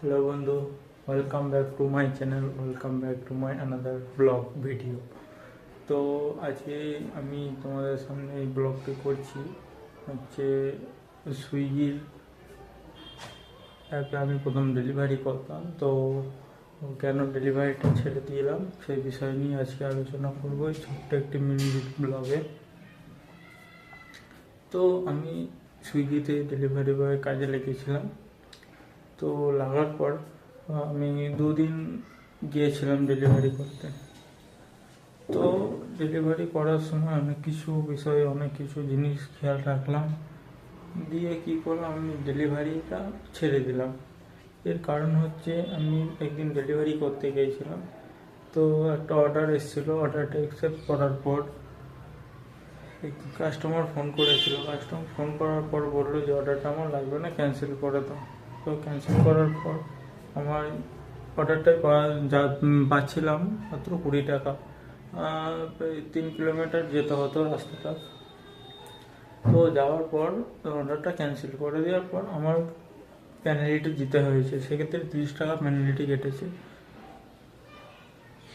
Hello বন্ধু, welcome back to my channel, welcome back to my another blog video. তো আজকে আমি তোমাদের সামনে এই ব্লগটি করছি হচ্ছে সুইগির অ্যাপে আমি প্রথম ডেলিভারি করতাম। তো কেন ডেলিভারিটা ছেড়ে দিলাম সেই বিষয় নিয়ে আজকে আলোচনা করবো এই ছোট্ট একটি মিনি ব্লগে। তো আমি সুইগিতে ডেলিভারি বয় কাজে লেগেছিলাম। তো লাগার পর আমি দুদিন গিয়েছিলাম ডেলিভারি করতে। তো ডেলিভারি করার সময় অনেক কিছু বিষয়ে অনেক কিছু জিনিস খেয়াল রাখলাম, দিয়ে কি করলাম, আমি ডেলিভারিটা ছেড়ে দিলাম। এর কারণ হচ্ছে আমি একদিন ডেলিভারি করতে গিয়েছিলাম। তো একটা অর্ডার এসেছিলো, অর্ডারটা অ্যাকসেপ্ট করার পর কাস্টমার ফোন করেছিল। কাস্টমার ফোন করার পর বললো যে অর্ডারটা আমার লাগবে না, ক্যান্সেল করে দাও। তো ক্যান্সেল করার পর আমার অর্ডারটাই যা পাচ্ছিলাম মাত্র 20 টাকা। প্রায় 3 কিলোমিটার যেতে হতো রাস্তাটা। তো যাওয়ার পর অর্ডারটা ক্যান্সেল করে দেওয়ার পর আমার পেনাল্টি দিতে হয়েছে, সেক্ষেত্রে 30 টাকা পেনাল্টি কেটেছে।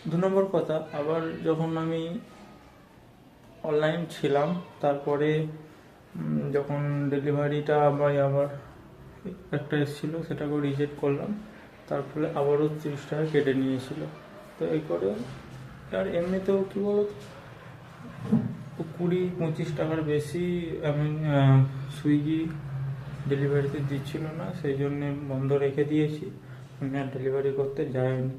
2 নম্বর কথা, আবার যখন আমি অনলাইন ছিলাম তারপরে যখন ডেলিভারিটা আবার একটা এসেছিলো, সেটাকেও রিজেক্ট করলাম। তার ফলে আবারও 30 টাকা কেটে নিয়েছিল। তো এই করে আর এমনিতেও কী বলো, 20-25 টাকার বেশি আমি সুইগি ডেলিভারিতে দিচ্ছিল না, সেই জন্যে বন্ধ রেখে দিয়েছি। আমি আর ডেলিভারি করতে যাইনি।